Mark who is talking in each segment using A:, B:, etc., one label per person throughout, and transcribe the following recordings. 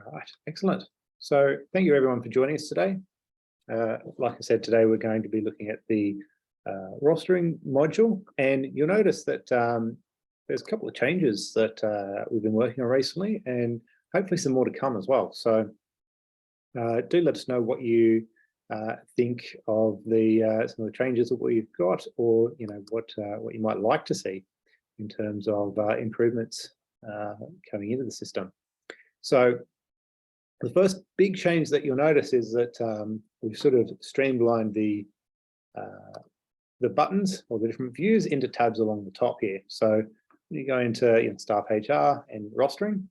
A: All right, excellent. So thank you everyone for joining us today. Like I said, today we're going to be looking at the rostering module, and you'll notice that there's a couple of changes that we've been working on recently, and hopefully some more to come as well. So do let us know what you think of the some of the changes that we've got, or what you might like to see in terms of improvements coming into the system. So the first big change that you'll notice is that we've sort of streamlined the buttons or the different views into tabs along the top here. So you go into staff HR and rostering,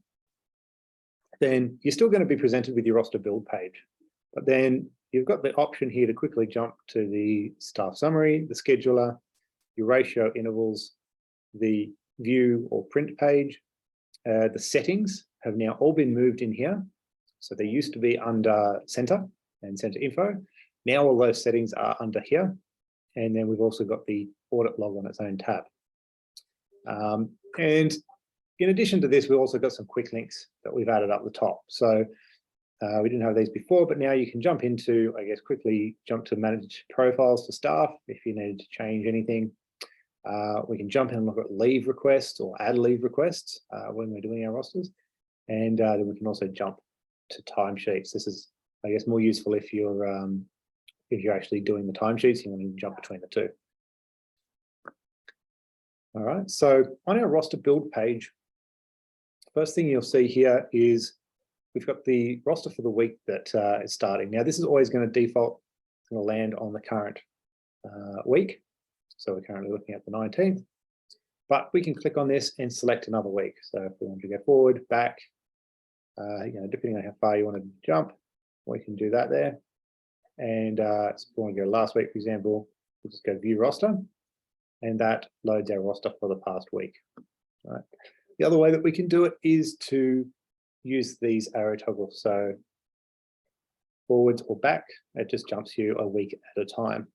A: then you're still going to be presented with your roster build page, but then you've got the option here to quickly jump to the staff summary, the scheduler, your ratio intervals, the view or print page. The settings have now all been moved in here. So they used to be under center and center info. Now all those settings are under here. And then we've also got the audit log on its own tab. And in addition to this, we've also got some quick links that we've added up the top. So we didn't have these before, but now you can jump into, quickly jump to manage profiles for staff if you needed to change anything. We can jump in and look at leave requests or add leave requests when we're doing our rosters. And then we can also jump to timesheets. This is, more useful if you're actually doing the timesheets. You want to jump between the two. All right. So on our roster build page, first thing you'll see here is we've got the roster for the week that is starting. Now, this is always going to default, it's going to land on the current week. So we're currently looking at the 19th, but we can click on this and select another week. So if we want to go forward, back, depending on how far you want to jump, we can do that there. And so if we want to go last week, for example, we'll just go view roster, and that loads our roster for the past week. All right. The other way that we can do it is to use these arrow toggles. So forwards or back, it just jumps you a week at a time.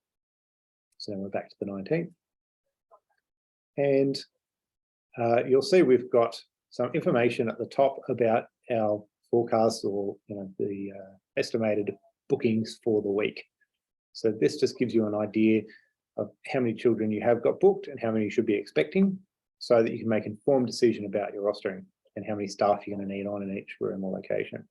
A: So then we're back to the 19th. And you'll see we've got some information at the top about our forecasts or the estimated bookings for the week. So this just gives you an idea of how many children you have got booked and how many you should be expecting, so that you can make an informed decision about your rostering and how many staff you're going to need on in each room or location.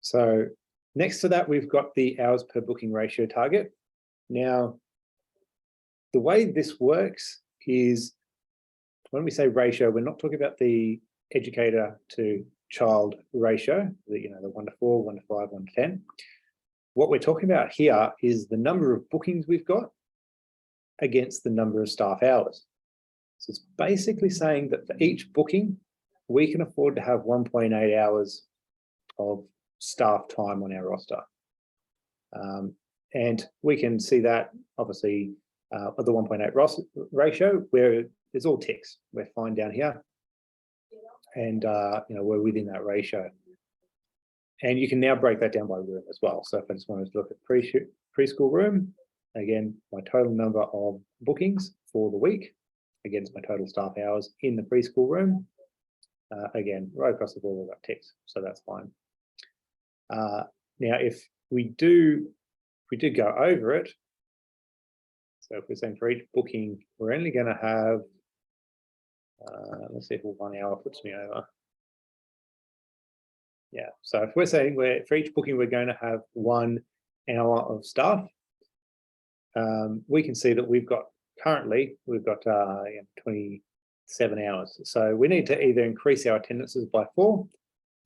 A: So next to that, we've got the hours per booking ratio target. Now, the way this works is when we say ratio, we're not talking about the educator to child ratio, the 1 to 4, 1 to 5, 1 to 10. What we're talking about here is the number of bookings we've got against the number of staff hours. So it's basically saying that for each booking, we can afford to have 1.8 hours of staff time on our roster. And we can see that obviously at the 1.8 ratio, where it's all ticks. We're fine down here. And we're within that ratio. And you can now break that down by room as well. So if I just wanted to look at preschool room, again, my total number of bookings for the week against my total staff hours in the preschool room. Again, right across the board, we've got ticks, so that's fine. Now, if we do go over it, so if we're saying for each booking, we're only going to have, let's see if 1 hour puts me over. Yeah, so if we're saying for each booking, we're going to have 1 hour of staff, we can see that we've got 27 hours. So we need to either increase our attendances by 4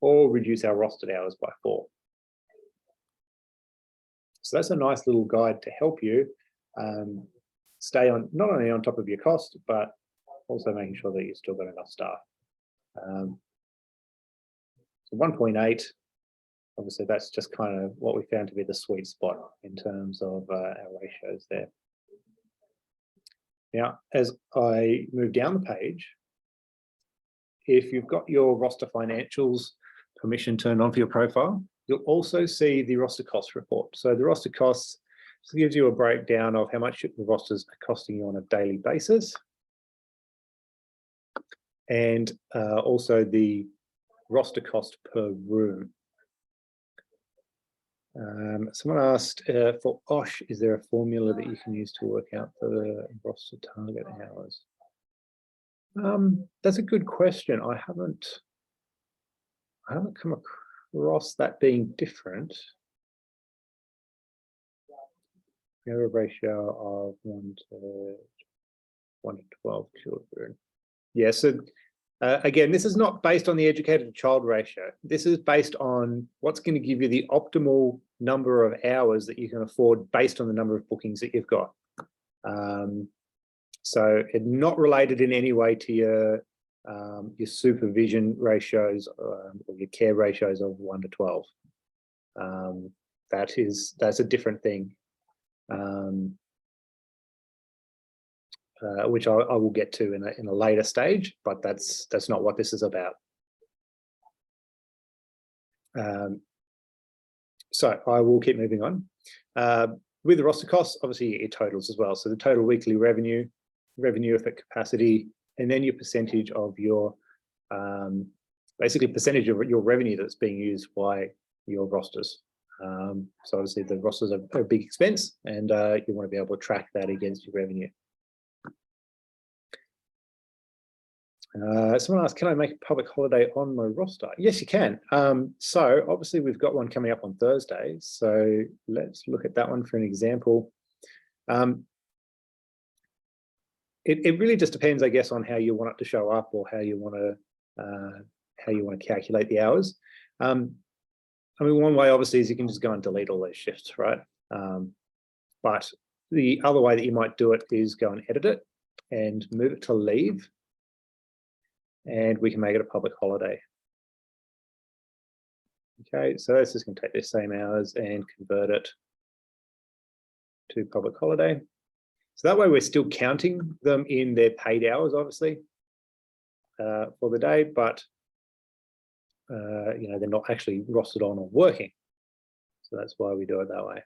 A: or reduce our rostered hours by 4. So that's a nice little guide to help you stay on, not only on top of your cost, but also making sure that you've still got enough staff. So 1.8, obviously that's just kind of what we found to be the sweet spot in terms of our ratios there. Now, as I move down the page, if you've got your roster financials permission turned on for your profile, you'll also see the roster cost report. So the roster costs gives you a breakdown of how much the rosters are costing you on a daily basis. And also the roster cost per room. Someone asked for OSH, is there a formula that you can use to work out the roster target hours? That's a good question. I haven't come across that being different. We have a ratio of 1 to 12 children. Yeah, so again, this is not based on the educated to child ratio. This is based on what's going to give you the optimal number of hours that you can afford based on the number of bookings that you've got. So it's not related in any way to your supervision ratios or your care ratios of 1 to 12. That's a different thing, which I will get to in a later stage, but that's not what this is about. So I will keep moving on. With the roster costs, obviously your totals as well. So the total weekly revenue of the capacity, and then your percentage of your, basically percentage of your revenue that's being used by your rosters. So obviously the rosters are a big expense, and you want to be able to track that against your revenue. Someone asked, can I make a public holiday on my roster? Yes, you can. So obviously we've got one coming up on Thursday. So let's look at that one for an example. It really just depends, I guess, on how you want it to show up or how you want to calculate the hours. I mean, one way obviously is you can just go and delete all those shifts, right? But the other way that you might do it is go and edit it and move it to leave, and we can make it a public holiday. Okay, so this is going to take the same hours and convert it to public holiday. So that way we're still counting them in their paid hours, obviously, for the day, but you know, they're not actually rostered on or working. So that's why we do it that way.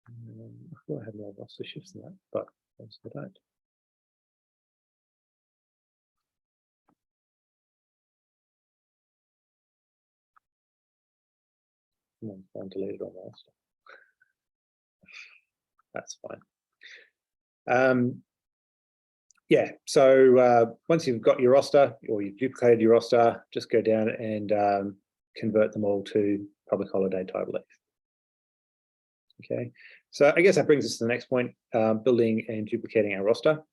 A: I thought I had more roster shifts than that, but obviously I don't. I'm deleted on roster. That's fine. Yeah, so once you've got your roster or you've duplicated your roster, just go down and convert them all to public holiday type leave. Okay, so I guess that brings us to the next point, building and duplicating our roster.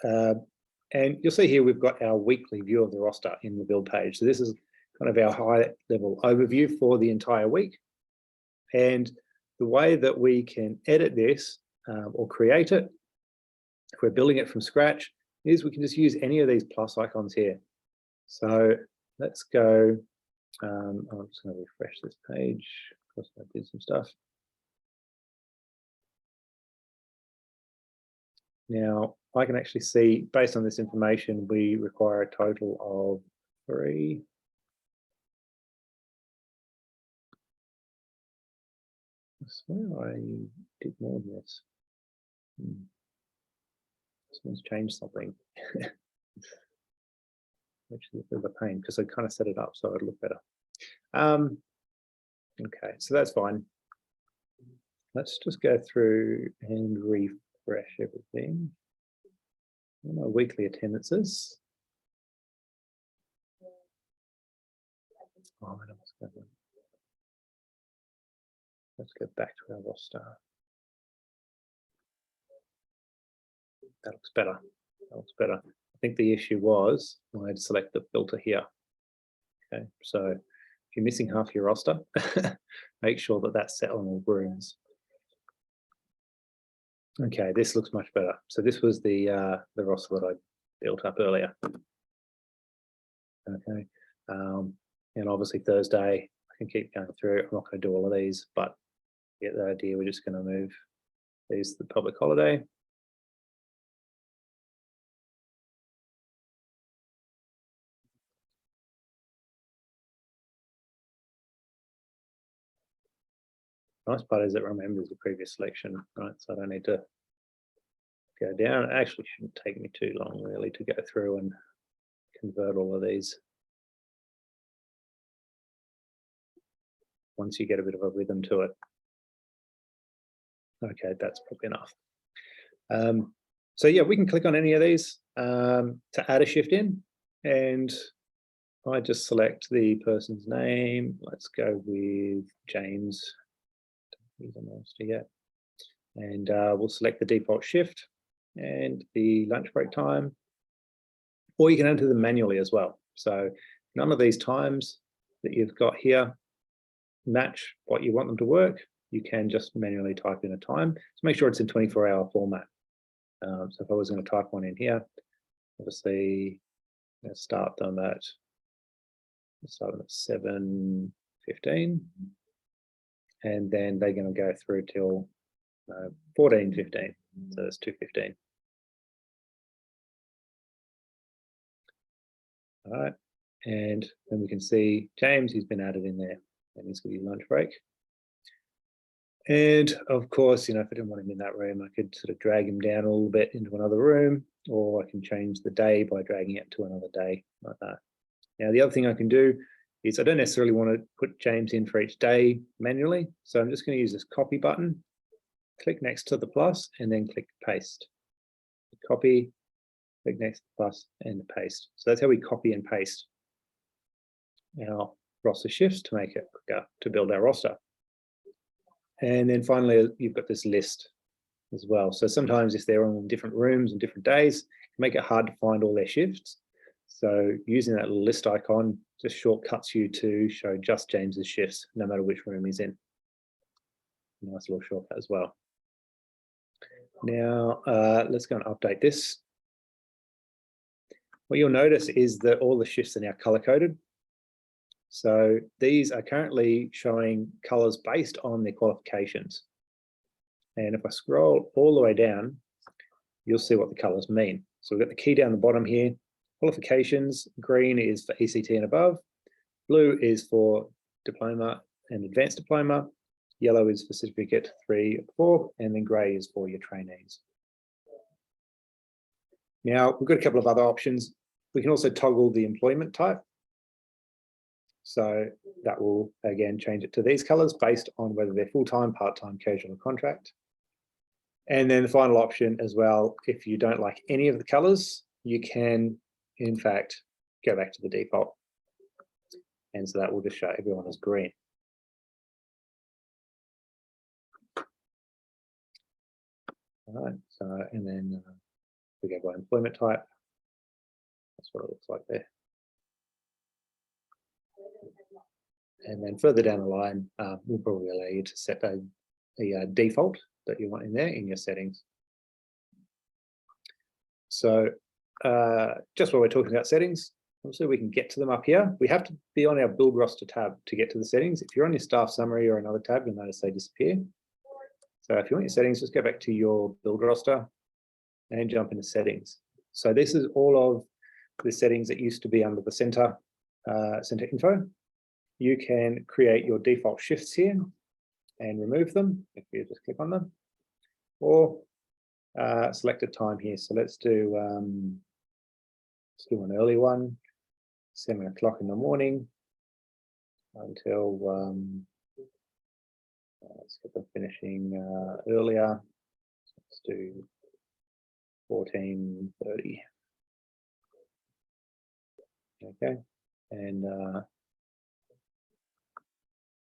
A: And you'll see here we've got our weekly view of the roster in the build page. So this is kind of our high level overview for the entire week. And the way that we can edit this or create it, if we're building it from scratch, is we can just use any of these plus icons here. So let's go, I'm just going to refresh this page because I did some stuff. Now I can actually see, based on this information, we require a total of 3. I swear I did more than this. Someone's changed something, which is a bit of a pain because I kind of set it up so it'd look better. Okay, so that's fine. Let's just go through and refresh everything. My weekly attendances. Oh, let's go back to our roster. That looks better. That looks better. I think the issue was I had to select the filter here. Okay, so if you're missing half your roster, make sure that that's set on all rooms. Okay, this looks much better. So this was the roster that I built up earlier. Okay, and obviously Thursday I can keep going through. I'm not going to do all of these, but you get the idea. We're just going to move these to the public holiday. Nice part is it remembers the previous selection, right? So I don't need to go down. It actually shouldn't take me too long really to go through and convert all of these. Once you get a bit of a rhythm to it. Okay, that's probably enough. So yeah, we can click on any of these to add a shift in, and I just select the person's name. Let's go with James. He's on the roster yet. And we'll select the default shift and the lunch break time, or you can enter them manually as well. So none of these times that you've got here match what you want them to work. You can just manually type in a time. So make sure it's in 24-hour format. So if I was going to type one in here, obviously let's start them at 7:15, and then they're going to go through till 14:15. So it's 2:15. All right, and then we can see James, he's been added in there, and he's got his lunch break. And of course, if I didn't want him in that room, I could sort of drag him down a little bit into another room, or I can change the day by dragging it to another day like that. Now, the other thing I can do is I don't necessarily want to put James in for each day manually. So I'm just going to use this copy button, click next to the plus, and then click paste. Copy, click next to the plus, and paste. So that's how we copy and paste our roster shifts to make it quicker to build our roster. And then finally, you've got this list as well. So sometimes if they're on different rooms and different days, it can make it hard to find all their shifts. So using that list icon just shortcuts you to show just James's shifts, no matter which room he's in. Nice little shortcut as well. Now, let's go and update this. What you'll notice is that all the shifts are now color-coded. So these are currently showing colors based on their qualifications. And if I scroll all the way down, you'll see what the colors mean. So we've got the key down the bottom here. Qualifications, green is for ECT and above, blue is for diploma and advanced diploma, yellow is for certificate 3 or 4, and then gray is for your trainees. Now, we've got a couple of other options. We can also toggle the employment type. So that will, again, change it to these colors based on whether they're full-time, part-time, casual, or contract. And then the final option as well, if you don't like any of the colors, you can, in fact, go back to the default. And so that will just show everyone as green. All right, so, and then we go by employment type. That's what it looks like there. And then further down the line, we'll probably allow you to set a default that you want in there in your settings. So just while we're talking about settings, obviously we can get to them up here. We have to be on our build roster tab to get to the settings. If you're on your staff summary or another tab, you'll notice they disappear. So if you want your settings, just go back to your build roster and jump into settings. So this is all of the settings that used to be under the center info. You can create your default shifts here and remove them if you just click on them, or select a time here. So let's do an early one, 7 o'clock in the morning until let's get them finishing earlier. Let's do 14:30. Okay, and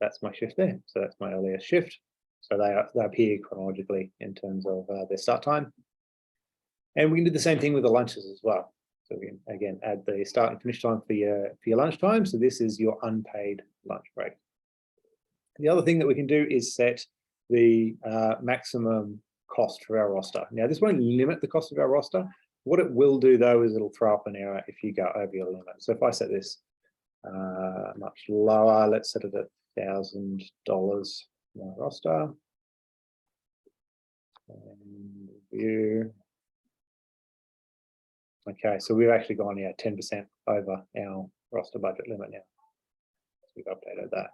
A: that's my shift there. So that's my earliest shift. So they appear chronologically in terms of their start time. And we can do the same thing with the lunches as well. So we can, again, add the start and finish time for your lunch time. So this is your unpaid lunch break. The other thing that we can do is set the maximum cost for our roster. Now, this won't limit the cost of our roster. What it will do, though, is it'll throw up an error if you go over your limit. So if I set this much lower, let's set it at $1,000 my roster. And view. Okay, so we've actually gone 10% over our roster budget limit now. So we've updated that.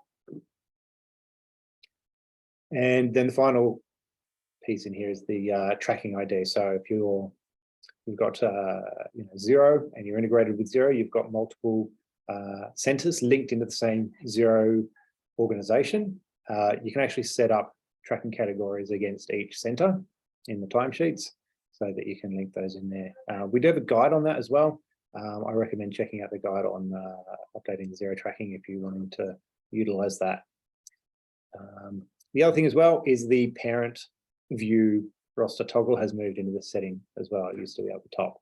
A: And then the final piece in here is the tracking ID. So if you've got 0 and you're integrated with 0, you've got multiple centers linked into the same 0 organization. You can actually set up tracking categories against each center in the timesheets so that you can link those in there. We do have a guide on that as well. I recommend checking out the guide on updating the 0 tracking if you're wanting to utilize that. The other thing as well is the parent view roster toggle has moved into the setting as well. It used to be up the top.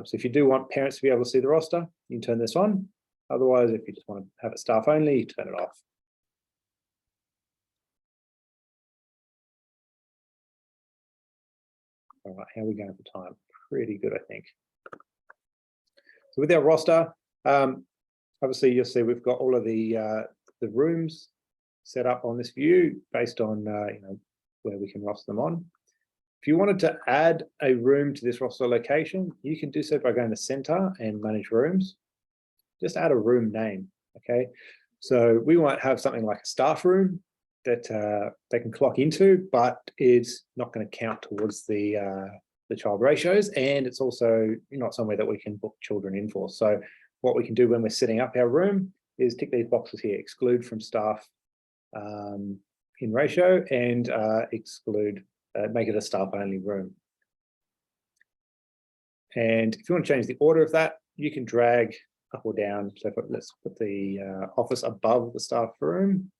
A: So if you do want parents to be able to see the roster, you can turn this on. Otherwise, if you just want to have it staff only, you turn it off. All right, how are we going for time? Pretty good, I think. So with our roster, obviously you'll see we've got all of the rooms set up on this view based on where we can roster them on. If you wanted to add a room to this roster location, you can do so by going to center and manage rooms. Just add a room name, okay? So we might have something like a staff room that they can clock into, but it's not going to count towards the child ratios, and it's also not somewhere that we can book children in for. So what we can do when we're setting up our room is tick these boxes here: exclude from staff in ratio, and exclude, make it a staff only room. And if you want to change the order of that, you can drag up or down. So let's put the office above the staff room.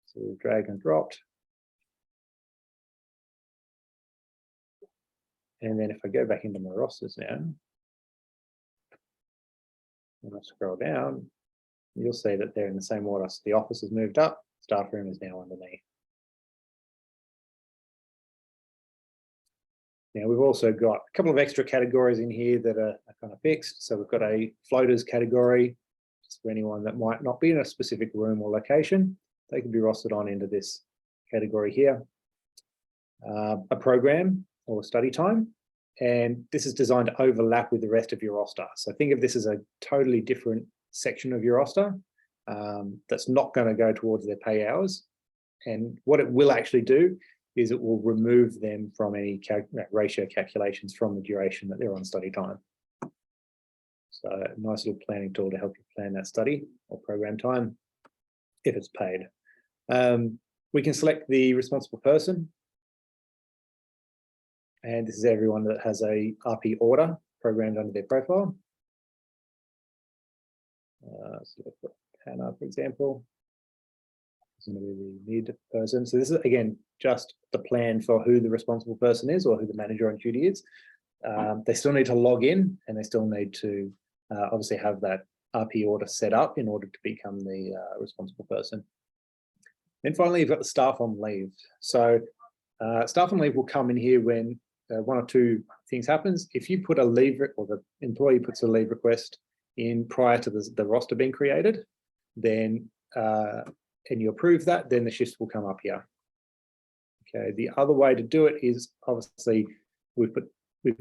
A: So we've dragged and dropped. And then if I go back into my rosters now, and I scroll down, you'll see that they're in the same order. So the office has moved up, staff room is now underneath. Now we've also got a couple of extra categories in here that are kind of fixed. So we've got a floaters category, just for anyone that might not be in a specific room or location. They can be rostered on into this category here. A program or study time, and this is designed to overlap with the rest of your roster. So think of this as a totally different section of your roster that's not going to go towards their pay hours. And what it will actually do is it will remove them from any ratio calculations from the duration that they're on study time. So a nice little planning tool to help you plan that study or program time if it's paid. We can select the responsible person. And this is everyone that has a RP order programmed under their profile. So we've got Hannah, for example. It's going to be the mid person. So this is, again, just the plan for who the responsible person is or who the manager on duty is. They still need to log in, and they still need to obviously have that RP order set up in order to become the responsible person. Then finally, you've got the staff on leave. So staff on leave will come in here when one or two things happens. If you put a leave, or the employee puts a leave request in prior to the roster being created, then and you approve that, then the shifts will come up here. Okay. The other way to do it is obviously we've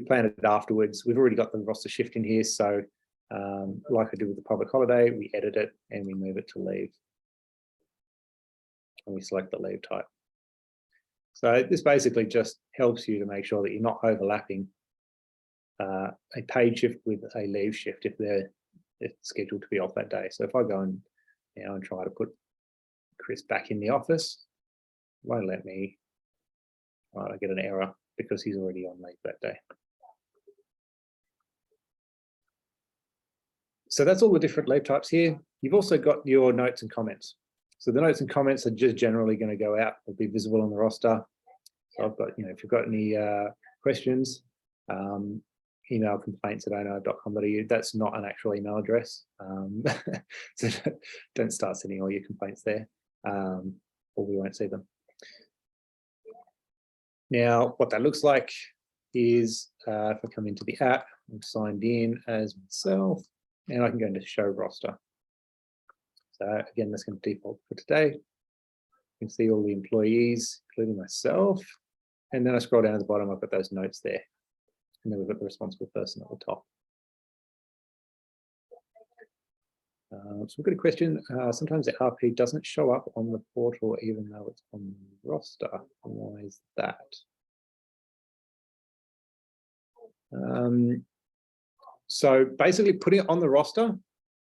A: planned it afterwards. We've already got the roster shift in here, so like I did with the public holiday, we edit it and we move it to leave, and we select the leave type. So this basically just helps you to make sure that you're not overlapping a paid shift with a leave shift if they're scheduled to be off that day. So if I go in now and try to put Chris back in the office, it won't let me. I get an error because he's already on leave that day. So that's all the different leave types here. You've also got your notes and comments. So the notes and comments are just generally going to go out, will be visible on the roster. So I've got, if you've got any questions, email complaints@owna.com.au. That's not an actual email address. So don't start sending all your complaints there, or we won't see them. Now, what that looks like is if I come into the app, I'm signed in as myself, and I can go into show roster. So again, that's going to default for today. You can see all the employees, including myself. And then I scroll down to the bottom, I've got those notes there. And then we've got the responsible person at the top. So we've got a question. Sometimes the RP doesn't show up on the portal, even though it's on the roster. Why is that? So basically putting it on the roster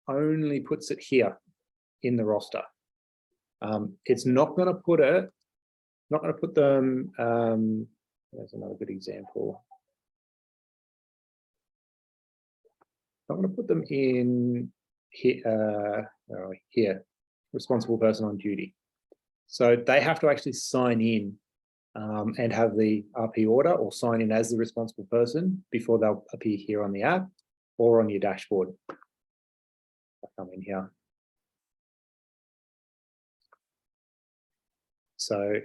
A: only puts it here in the roster. It's not going to put it, not going to put them, there's another good example. I'm going to put them in here, here, responsible person on duty. So they have to actually sign in and have the RP order or sign in as the responsible person before they'll appear here on the app or on your dashboard. I'll come in here. So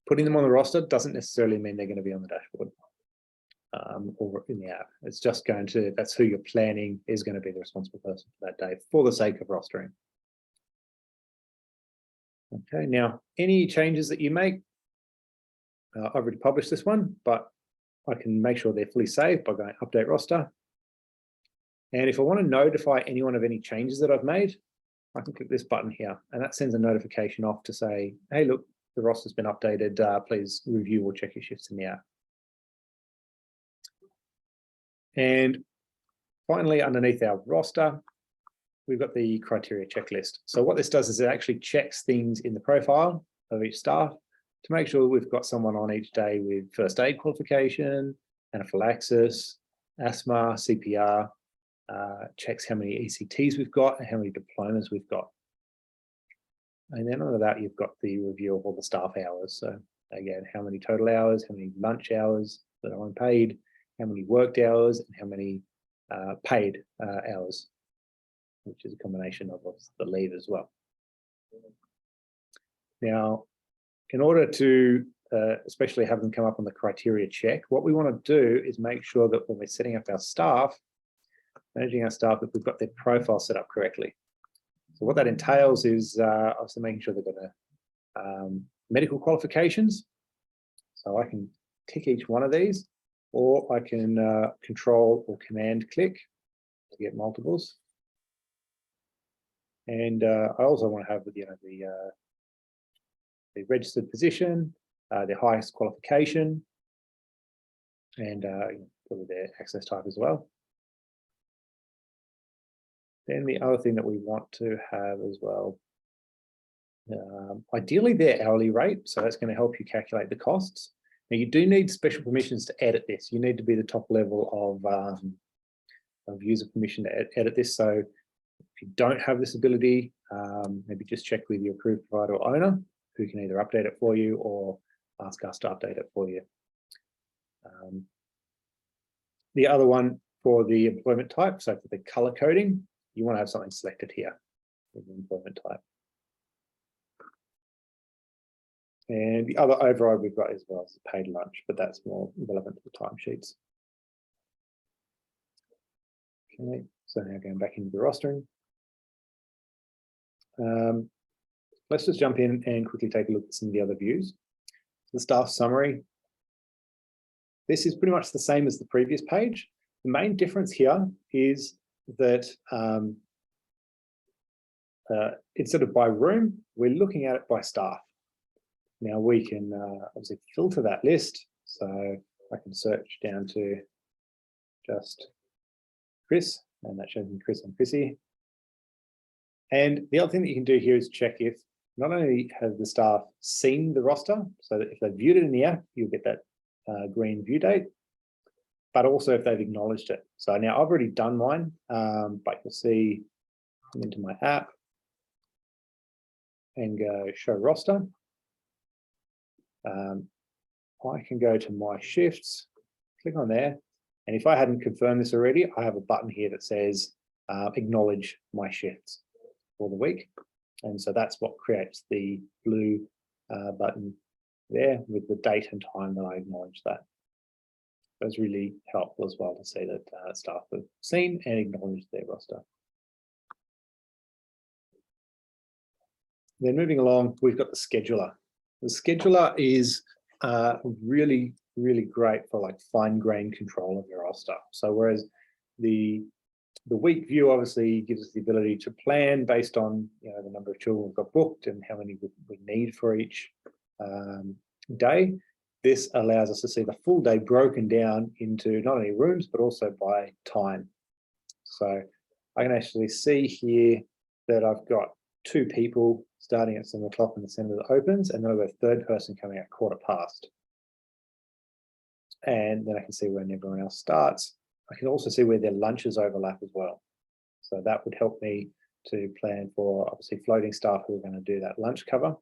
A: putting them on the roster doesn't necessarily mean they're going to be on the dashboard or in the app. It's just going to, that's who you're planning is going to be the responsible person for that day for the sake of rostering. Okay, now any changes that you make, I've already published this one, but I can make sure they're fully saved by going update roster. And if I want to notify anyone of any changes that I've made, I can click this button here, and that sends a notification off to say, hey, look, the roster's been updated. Please review or check your shifts in the app. And finally, underneath our roster, we've got the criteria checklist. So what this does is it actually checks things in the profile of each staff to make sure we've got someone on each day with first aid qualification, anaphylaxis, asthma, CPR, checks how many ECTs we've got and how many diplomas we've got. And then under that, you've got the review of all the staff hours. So again, how many total hours, how many lunch hours that are unpaid, how many worked hours, and how many paid hours, which is a combination of the leave as well. Now, in order to especially have them come up on the criteria check, what we want to do is make sure that when we're setting up our staff, managing our staff, that we've got their profile set up correctly. So what that entails is obviously making sure they've got medical qualifications. So I can tick each one of these, or I can control or command click to get multiples. And I also want to have the registered position, their highest qualification, and probably their access type as well. Then the other thing that we want to have as well, ideally their hourly rate. So that's going to help you calculate the costs. Now you do need special permissions to edit this. You need to be the top level of user permission to edit this. So if you don't have this ability, maybe just check with your approved provider or owner, who can either update it for you or ask us to update it for you. The other one for the employment type, so for the color coding, you want to have something selected here with the employment type. And the other override we've got as well is paid lunch, but that's more relevant to the timesheets. Okay, so now going back into the rostering. Let's just jump in and quickly take a look at some of the other views. The staff summary. This is pretty much the same as the previous page. The main difference here is that instead of by room, we're looking at it by staff. Now we can obviously filter that list. So I can search down to just Chris, and that shows me Chris and Chrissy. And the other thing that you can do here is check if not only have the staff seen the roster, so that if they've viewed it in the app, you'll get that green view date, but also if they've acknowledged it. So now I've already done mine, but you'll see come into my app and go show roster. I can go to my shifts, click on there, and if I hadn't confirmed this already, I have a button here that says acknowledge my shifts for the week. And so that's what creates the blue button there with the date and time that I acknowledge that. That's really helpful as well to see that staff have seen and acknowledged their roster. Then moving along, we've got the scheduler. The scheduler is really, really great for like fine-grained control of your roster. So whereas the The week view obviously gives us the ability to plan based on the number of children we've got booked and how many we need for each day. This allows us to see the full day broken down into not only rooms, but also by time. So I can actually see here that I've got 2 people starting at 7 o'clock in the centre that opens, and then I've got a third person coming at 1:15. And then I can see when everyone else starts. I can also see where their lunches overlap as well. So that would help me to plan for obviously floating staff who are going to do that lunch cover.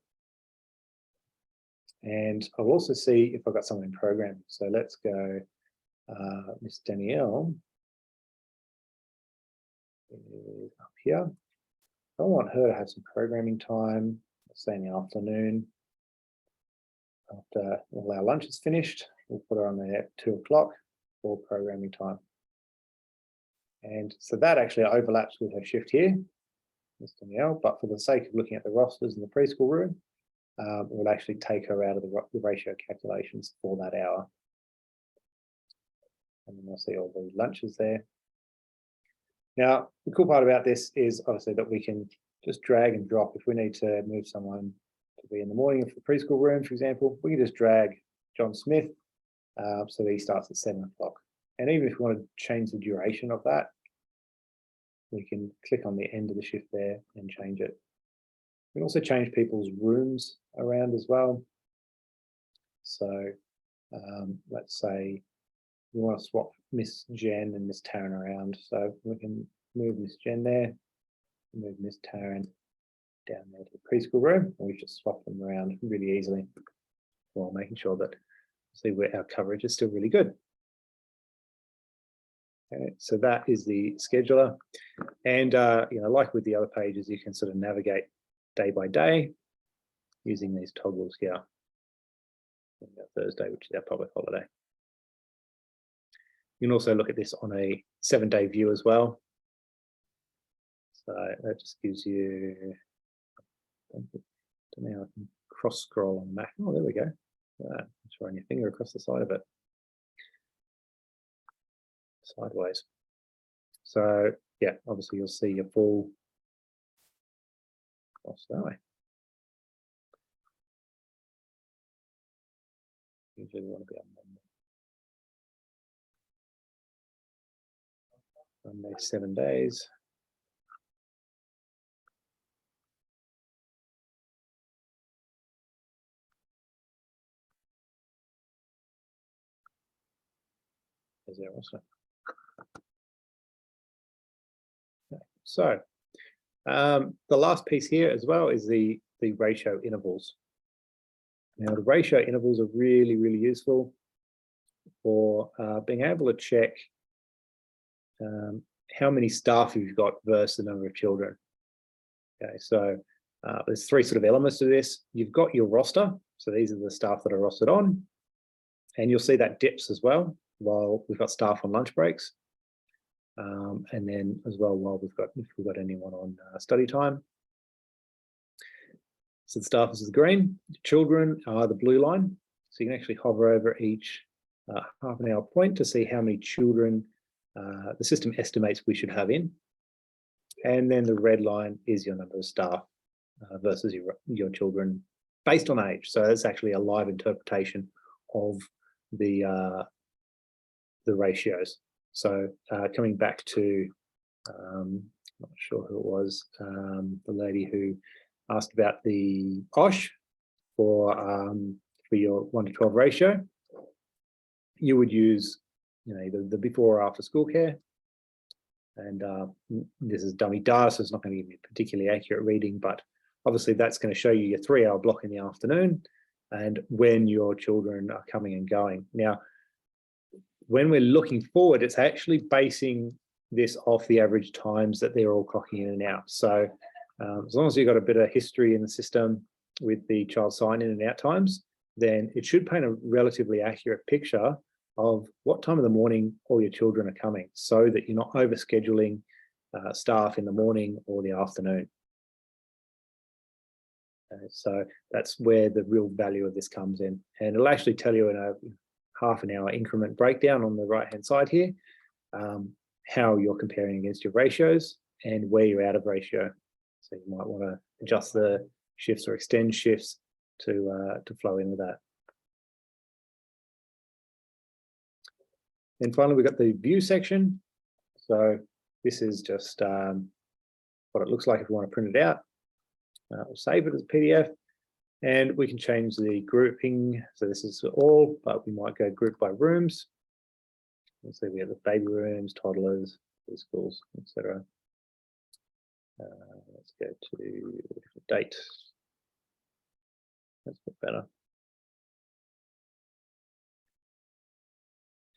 A: And I'll also see if I've got someone in programming. So let's go, Miss Danielle is up here. I want her to have some programming time, let's say in the afternoon. After all our lunch is finished, we'll put her on there at 2 o'clock for programming time. And so that actually overlaps with her shift here, Miss Danielle, but for the sake of looking at the rosters in the preschool room, we'll actually take her out of the ratio calculations for that hour. And then we'll see all the lunches there. Now, the cool part about this is obviously that we can just drag and drop. If we need to move someone to be in the morning for the preschool room, for example, we can just drag John Smith so that he starts at 7 o'clock. And even if we want to change the duration of that, we can click on the end of the shift there and change it. We can also change people's rooms around as well. So let's say we want to swap Miss Jen and Miss Taryn around. So we can move Miss Jen there, move Miss Taryn down there to the preschool room, and we just swap them around really easily while making sure that where our coverage is still really good. Okay, so that is the scheduler. And like with the other pages, you can sort of navigate day by day using these toggles here. Thursday, which is our public holiday. You can also look at this on a 7-day view as well. So that just gives you, I don't know, I can cross scroll on the Mac. Oh, there we go. Just run your finger across the side of it. Sideways. So yeah, obviously you'll see your full cross that way. Usually we want to be on Monday 7 days. Is there also? Okay. So the last piece here as well is the ratio intervals. Now the ratio intervals are really, really useful for being able to check how many staff you've got versus the number of children. Okay, so there's 3 sort of elements to this. You've got your roster, so these are the staff that are rostered on, and you'll see that dips as well while we've got staff on lunch breaks, and then as well while if we've got anyone on study time. So the staff is the green, children are the blue line. So you can actually hover over each half an hour point to see how many children the system estimates we should have in. And then the red line is your number of staff versus your children based on age. So it's actually a live interpretation of the ratios. So coming back to, I'm not sure who it was, the lady who asked about the OSH for your 1 to 12 ratio, you would use the before or after school care. And this is dummy data, so it's not going to give you a particularly accurate reading, but obviously that's going to show you your 3-hour block in the afternoon and when your children are coming and going. Now, when we're looking forward, it's actually basing this off the average times that they're all clocking in and out. So as long as you've got a bit of history in the system with the child sign in and out times, then it should paint a relatively accurate picture of what time of the morning all your children are coming, so that you're not overscheduling staff in the morning or the afternoon. So that's where the real value of this comes in. And it'll actually tell you in a half an hour increment breakdown on the right-hand side here, how you're comparing against your ratios and where you're out of ratio. So you might want to adjust the shifts or extend shifts to flow in with that. And finally, we've got the view section. So this is just what it looks like if we want to print it out. We'll save it as a PDF, and we can change the grouping. So this is all, but we might go group by rooms. Let's see, we have the baby rooms, toddlers, schools, etc. Let's go to date. That's a bit better.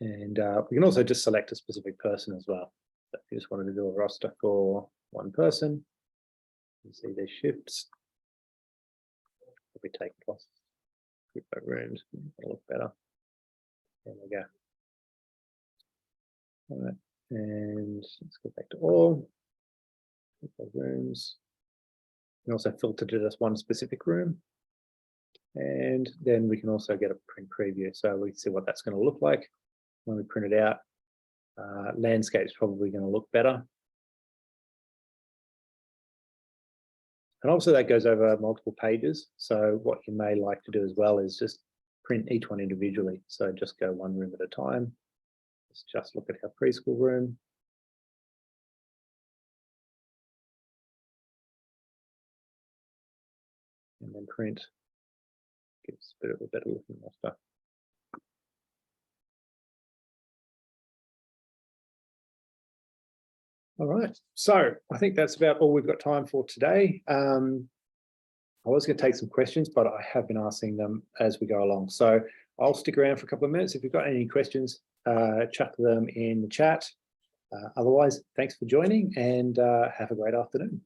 A: And we can also just select a specific person as well. So if you just wanted to do a roster for one person, you see their shifts. If we take plus group by rooms, it'll look better. There we go. All right, and let's go back to all. Group by rooms. We can also filter to just one specific room. And then we can also get a print preview. So we can see what that's going to look like when we print it out. Landscape's probably going to look better. And also that goes over multiple pages. So what you may like to do as well is just print each one individually. So just go one room at a time. Let's just look at our preschool room. And then print. Gives a bit of a better looking roster. All right, so I think that's about all we've got time for today. I was going to take some questions, but I have been asking them as we go along. So I'll stick around for a couple of minutes. If you've got any questions, chuck them in the chat. Otherwise, thanks for joining and have a great afternoon.